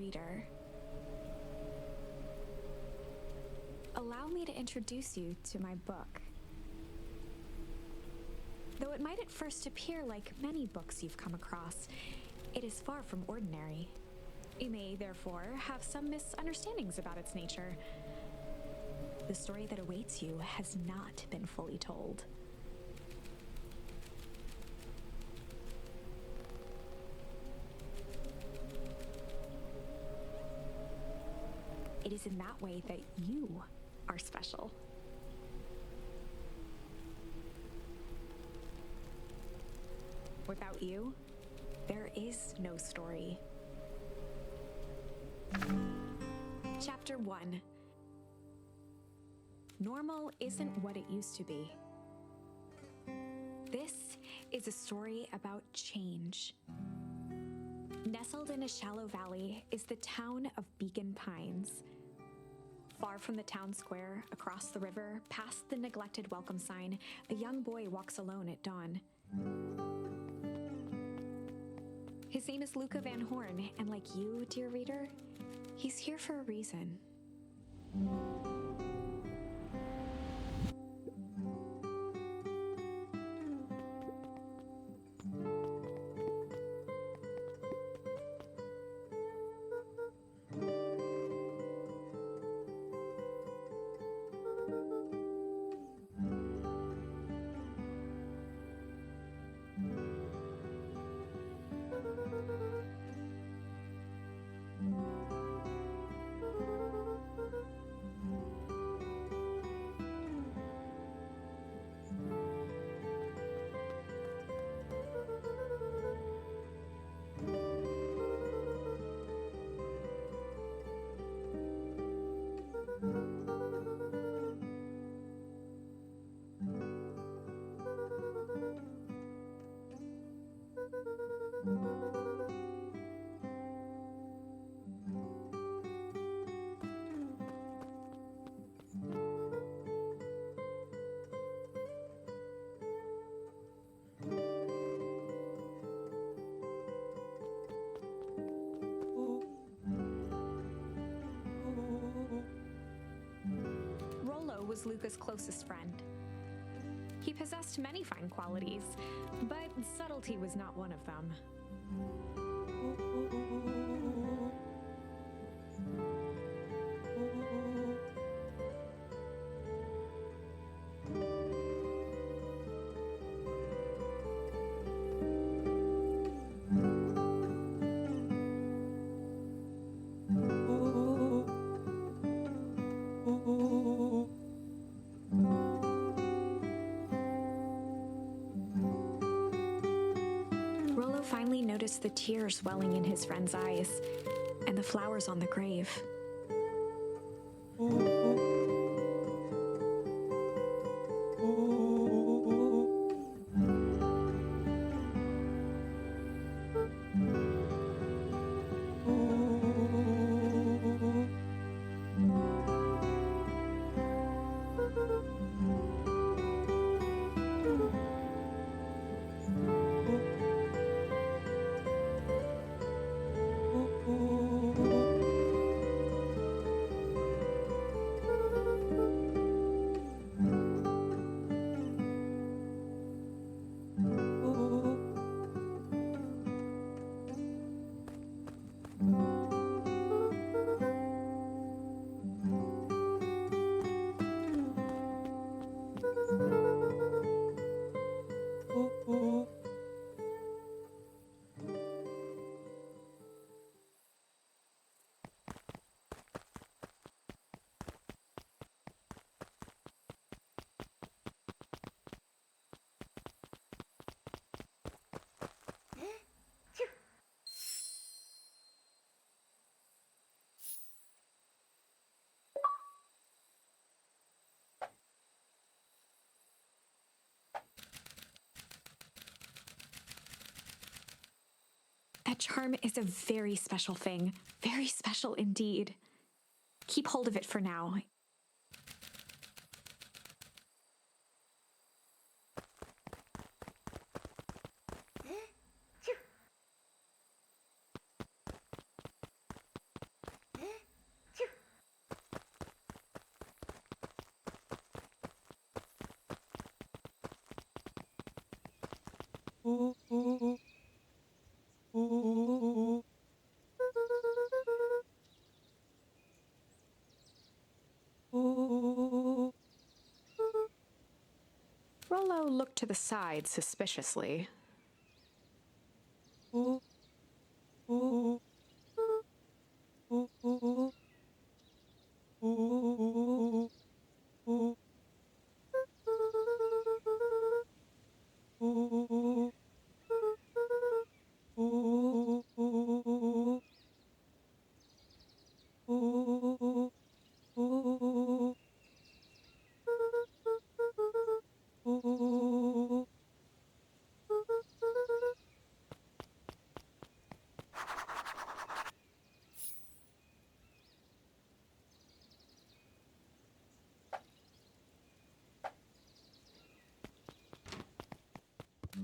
reader, allow me to introduce you to my book. Though it might at first appear like many books you've come across, it is far from ordinary. You may, therefore, have some misunderstandings about its nature. The story that awaits you has not been fully told. It is in that way that you are special. Without you, there is no story. Chapter 1. Normal isn't what it used to be. This is a story about change. Nestled in a shallow valley is the town of Beacon Pines. Far from the town square, across the river, past the neglected welcome sign, a young boy walks alone at dawn. His name is Luca Van Horn, and like you, dear reader, he's here for a reason. Was Luca's closest friend. He possessed many fine qualities, but subtlety was not one of them. Finally noticed the tears welling in his friend's eyes and the flowers on the grave. That charm is a very special thing, very special indeed. Keep hold of it for now. Rollo looked to the side suspiciously.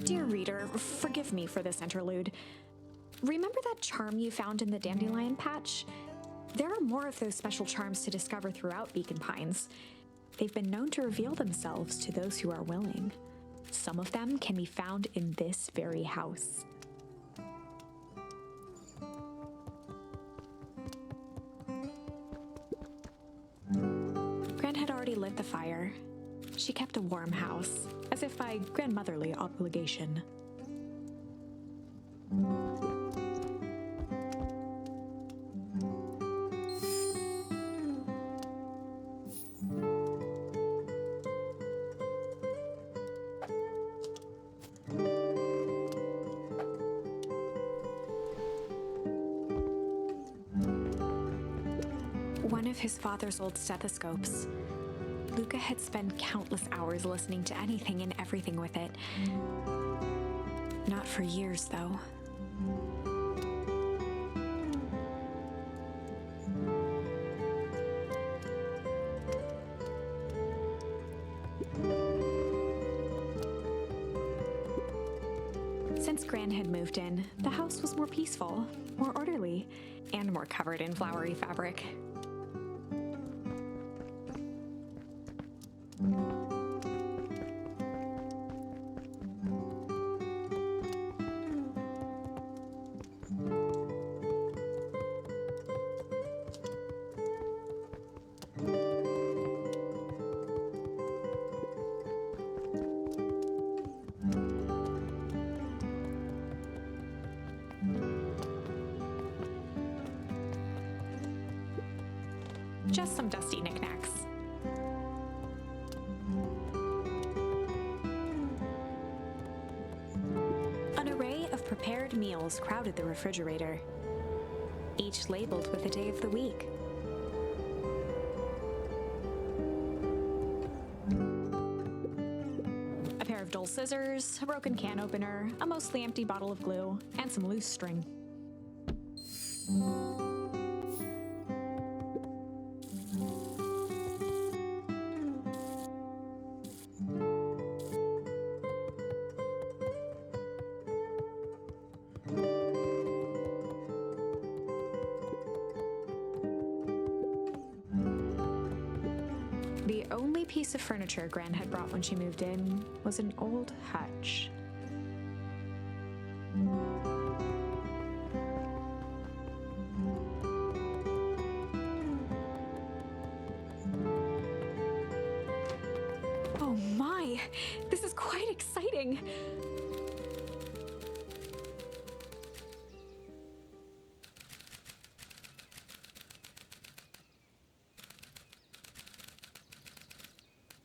Dear reader, forgive me for this interlude. Remember that charm you found in the dandelion patch? There are more of those special charms to discover throughout Beacon Pines. They've been known to reveal themselves to those who are willing. Some of them can be found in this very house. Gran had already lit the fire. She kept a warm house, as if by grandmotherly obligation. One of his father's old stethoscopes. Luca had spent countless hours listening to anything and everything with it. Not for years, though. Since Gran had moved in, the house was more peaceful, more orderly, and more covered in flowery fabric. Just some dusty knickknacks. An array of prepared meals crowded the refrigerator, each labeled with the day of the week. A pair of dull scissors, a broken can opener, a mostly empty bottle of glue, and some loose string. The only piece of furniture Gran had brought when she moved in was an old hutch. Oh my, this is quite exciting.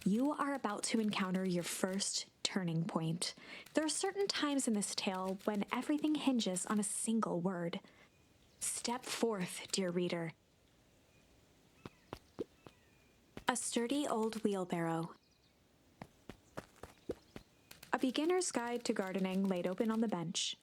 You are about to encounter your first turning point. There are certain times in this tale when everything hinges on a single word. Step forth, dear reader. A sturdy old wheelbarrow. A beginner's guide to gardening laid open on the bench.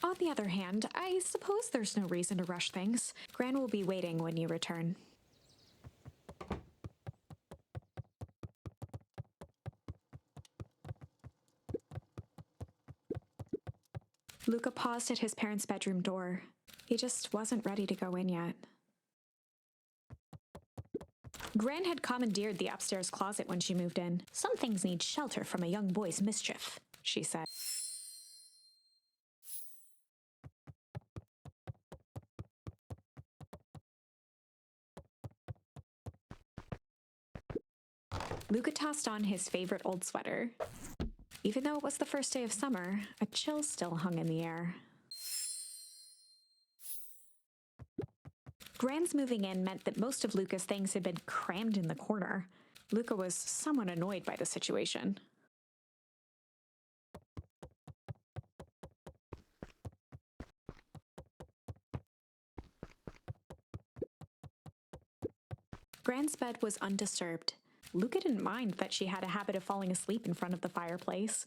On the other hand, I suppose there's no reason to rush things. Gran will be waiting when you return. Luca paused at his parents' bedroom door. He just wasn't ready to go in yet. Gran had commandeered the upstairs closet when she moved in. "Some things need shelter from a young boy's mischief," she said. Luca tossed on his favorite old sweater. Even though it was the first day of summer, a chill still hung in the air. Gran's moving in meant that most of Luca's things had been crammed in the corner. Luca was somewhat annoyed by the situation. Gran's bed was undisturbed. Luca didn't mind that she had a habit of falling asleep in front of the fireplace.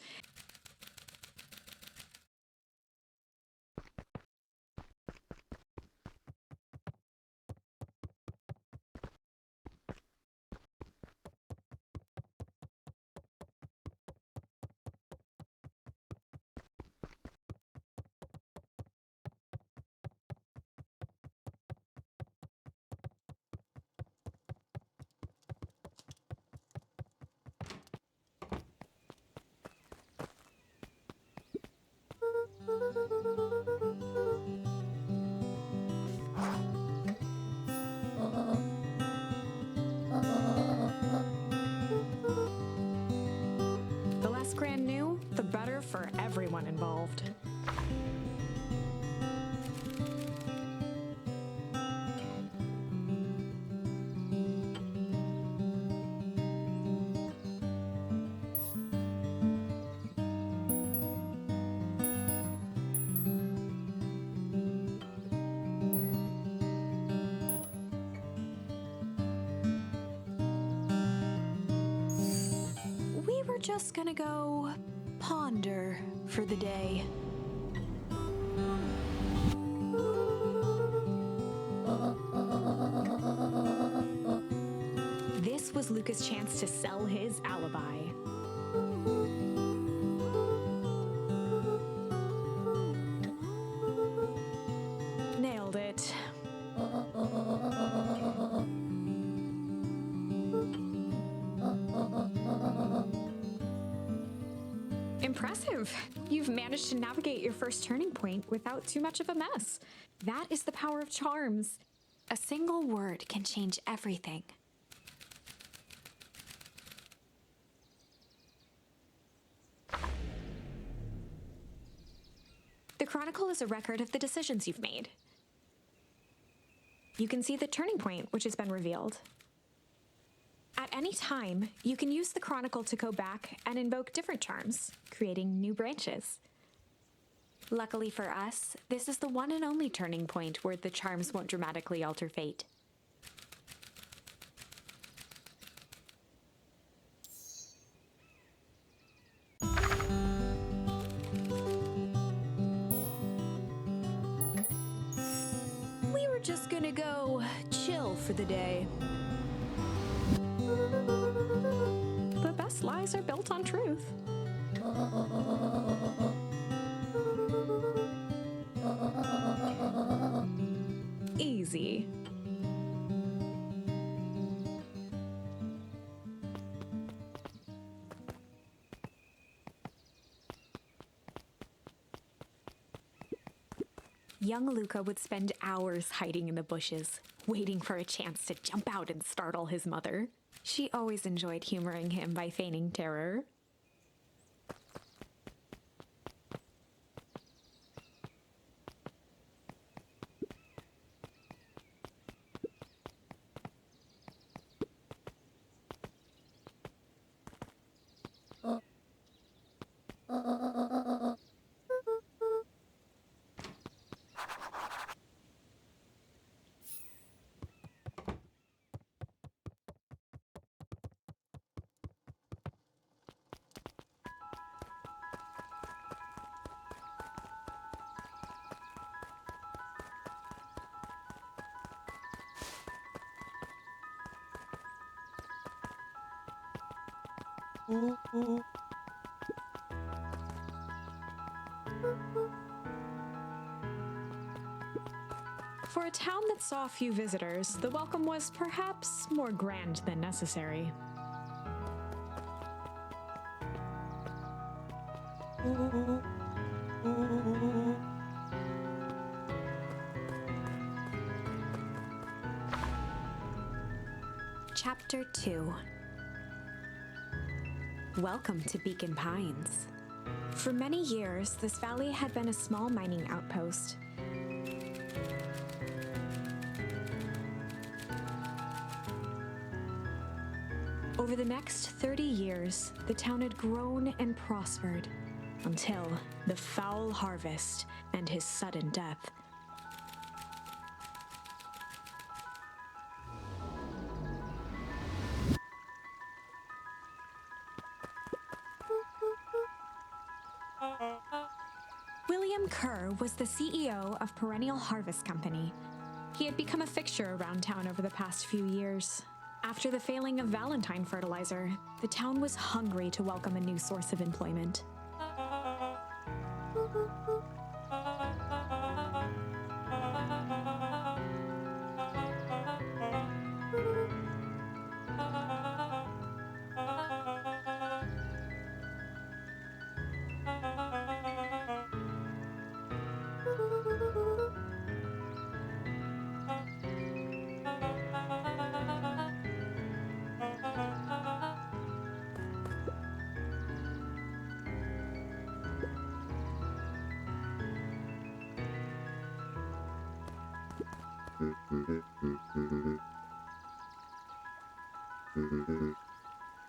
The less Gran knew, the better for everyone involved. We're just gonna go ponder for the day. This was Luca's chance to sell his alibi. Nailed it. Impressive! You've managed to navigate your first turning point without too much of a mess. That is the power of charms. A single word can change everything. The Chronicle is a record of the decisions you've made. You can see the turning point which has been revealed. At any time, you can use the Chronicle to go back and invoke different charms, creating new branches. Luckily for us, this is the one and only turning point where the charms won't dramatically alter fate. We were just gonna go chill for the day. The best lies are built on truth. Easy. Young Luca would spend hours hiding in the bushes, waiting for a chance to jump out and startle his mother. She always enjoyed humoring him by feigning terror. For a town that saw few visitors, the welcome was perhaps more grand than necessary. Chapter 2. Welcome to Beacon Pines. For many years, this valley had been a small mining outpost. Over the next 30 years, the town had grown and prospered until the foul harvest and his sudden death. William Kerr was the CEO of Perennial Harvest Company. He had become a fixture around town over the past few years. After the failing of Valentine fertilizer, the town was hungry to welcome a new source of employment.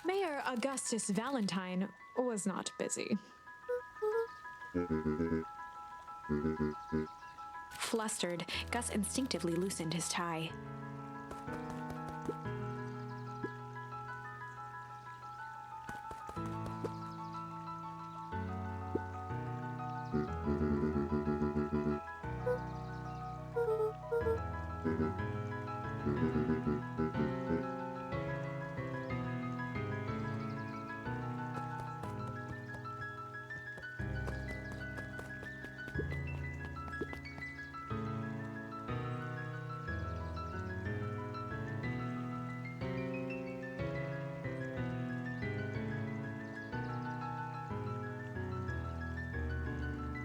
Mayor Augustus Valentine was not busy. Flustered, Gus instinctively loosened his tie.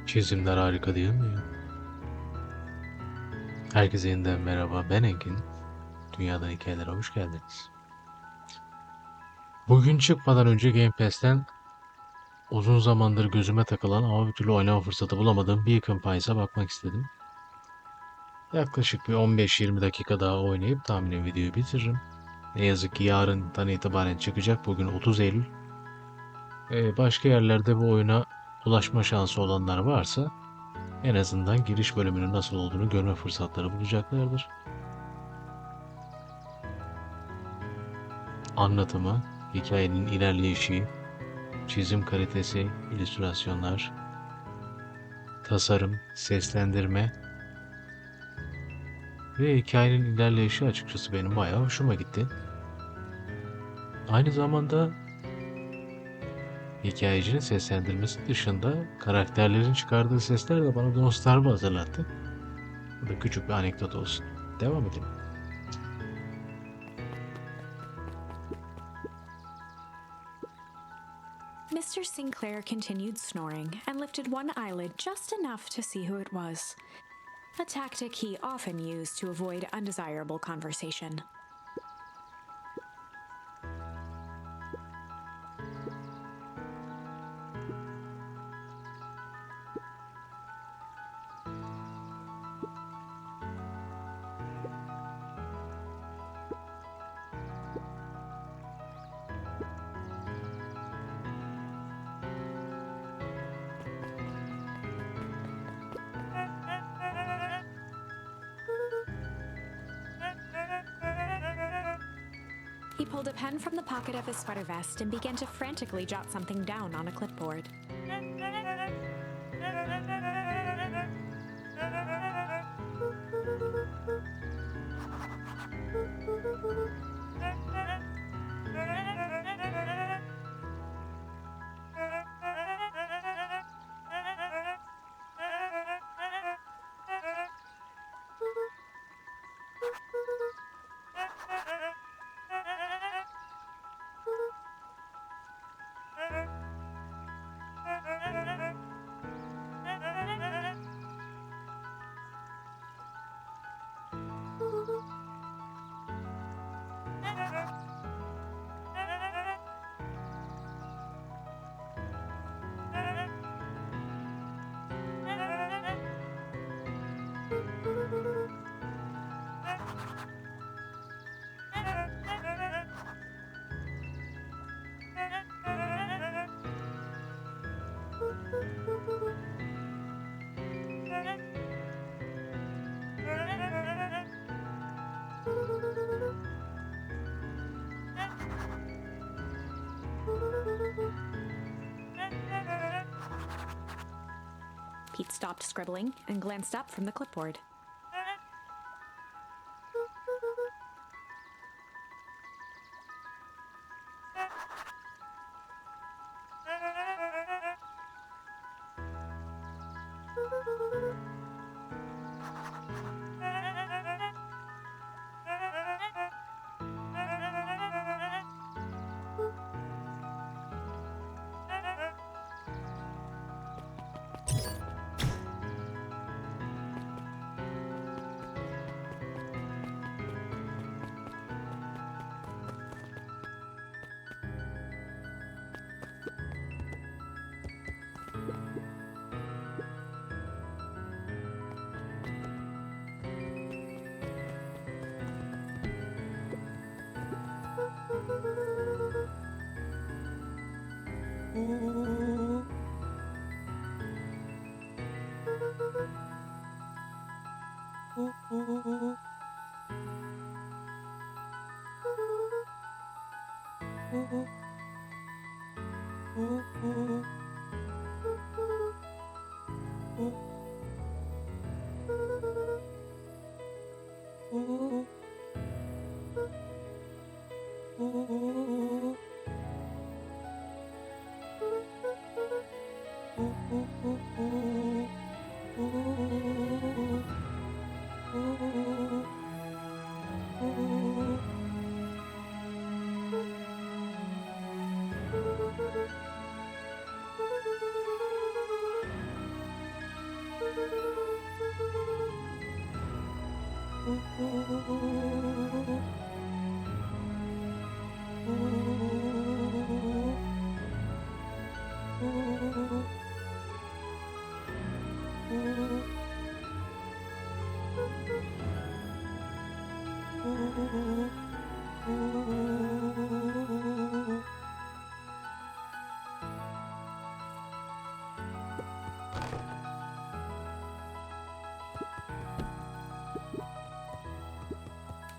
Çizimler harika değil mi? Herkese yeniden merhaba, ben Engin. Dünyadan hikayelere hoş geldiniz. Bugün çıkmadan önce Game Pass'ten uzun zamandır gözüme takılan ama bir türlü oynama fırsatı bulamadığım Beacon Pines'a bakmak istedim. Yaklaşık bir 15-20 dakika daha oynayıp tahminen videoyu bitiririm. Ne yazık ki yarından itibaren çıkacak. Bugün 30 Eylül. Başka yerlerde bu oyuna ulaşma şansı olanlar varsa en azından giriş bölümünün nasıl olduğunu görme fırsatları bulacaklardır. Anlatımı, hikayenin ilerleyişi, çizim kalitesi, illüstrasyonlar, tasarım, seslendirme ve hikayenin ilerleyişi açıkçası benim bayağı hoşuma gitti. Aynı zamanda hikayecinin seslendirmesi dışında karakterlerin çıkardığı sesler de bana nostalji hazırlattı. Bu da küçük bir anekdot olsun. Devam edelim. Mr. Sinclair continued snoring and lifted one eyelid just enough to see who it was, a tactic he often used to avoid undesirable conversation. He pulled a pen from the pocket of his sweater vest and began to frantically jot something down on a clipboard. Pete stopped scribbling and glanced up from the clipboard.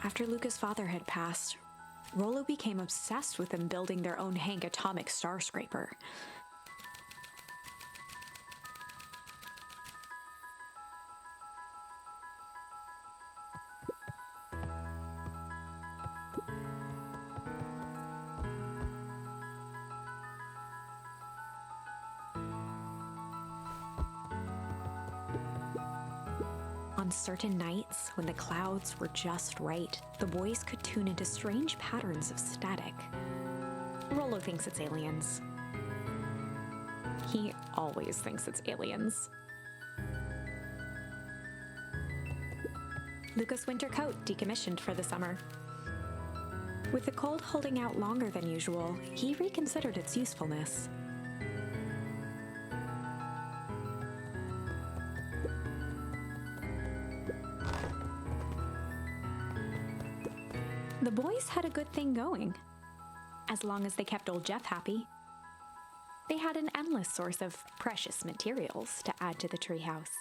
After Luca's father had passed, Rollo became obsessed with them building their own Hank atomic star scraper. On certain nights, when the clouds were just right, the boys could tune into strange patterns of static. Rollo thinks it's aliens. He always thinks it's aliens. Luca's winter coat decommissioned for the summer. With the cold holding out longer than usual, he reconsidered its usefulness. The boys had a good thing going, as long as they kept old Jeff happy. They had an endless source of precious materials to add to the treehouse.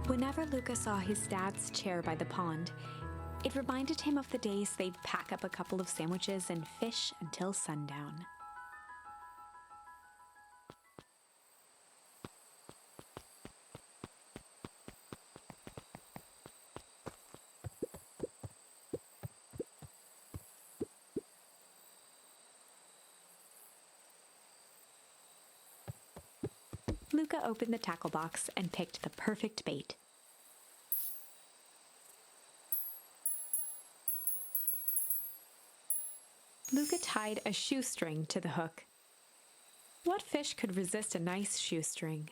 Whenever Luca saw his dad's chair by the pond, it reminded him of the days they'd pack up a couple of sandwiches and fish until sundown. Luca opened the tackle box and picked the perfect bait. Luca tied a shoestring to the hook. What fish could resist a nice shoestring?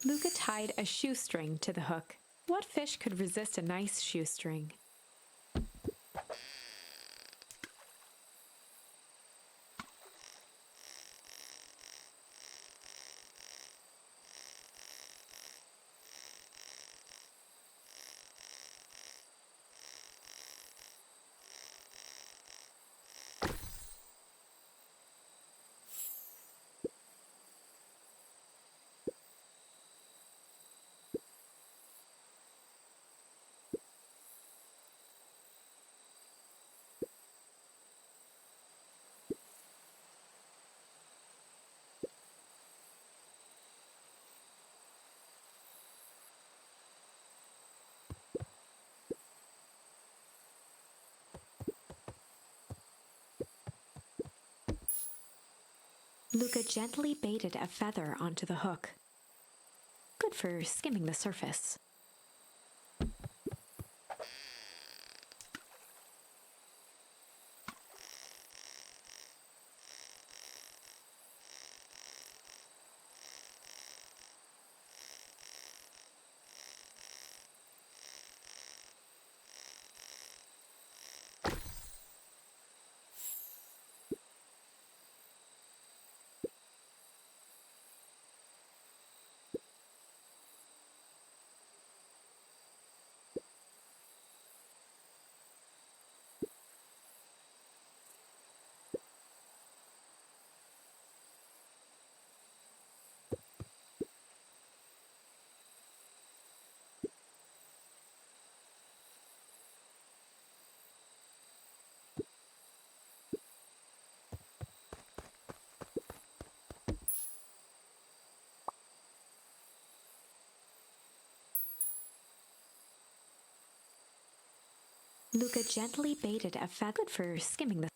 Luca tied a shoestring to the hook. What fish could resist a nice shoestring? Luca gently baited a feather onto the hook. Good for skimming the surface. Luca gently baited a feather. Good for skimming the.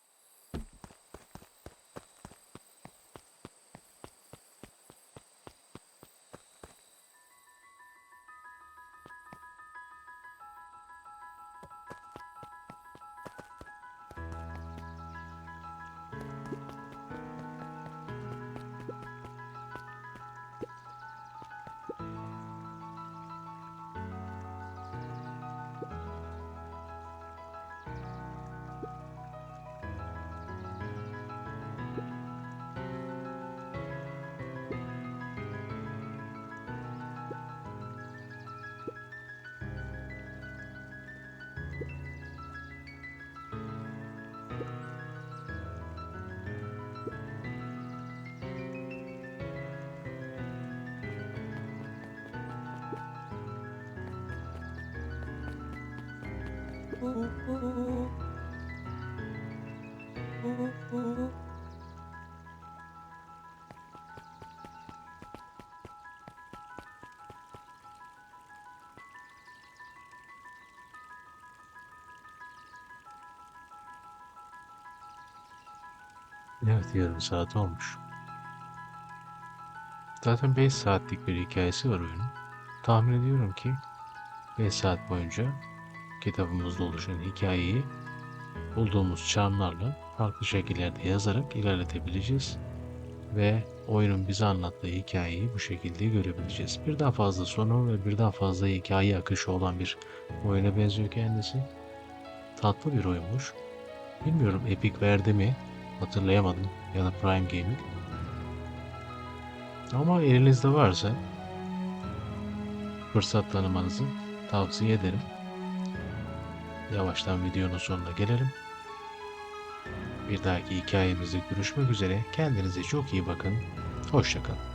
Evet, yarım saat olmuş. Zaten 5 saatlik bir hikayesi var oyunun. Tahmin ediyorum ki 5 saat boyunca kitabımızda oluşan hikayeyi bulduğumuz çanlarla farklı şekillerde yazarak ilerletebileceğiz. Ve oyunun bize anlattığı hikayeyi bu şekilde görebileceğiz. Birden fazla sonu ve birden fazla hikaye akışı olan bir oyuna benziyor kendisi. Tatlı bir oyunmuş. Bilmiyorum Epic verdi mi? Hatırlayamadım. Ya da Prime Gaming. Ama elinizde varsa fırsat tanımanızı tavsiye ederim. Yavaştan videonun sonuna gelelim. Bir dahaki hikayemizde görüşmek üzere. Kendinize çok iyi bakın. Hoşça kalın.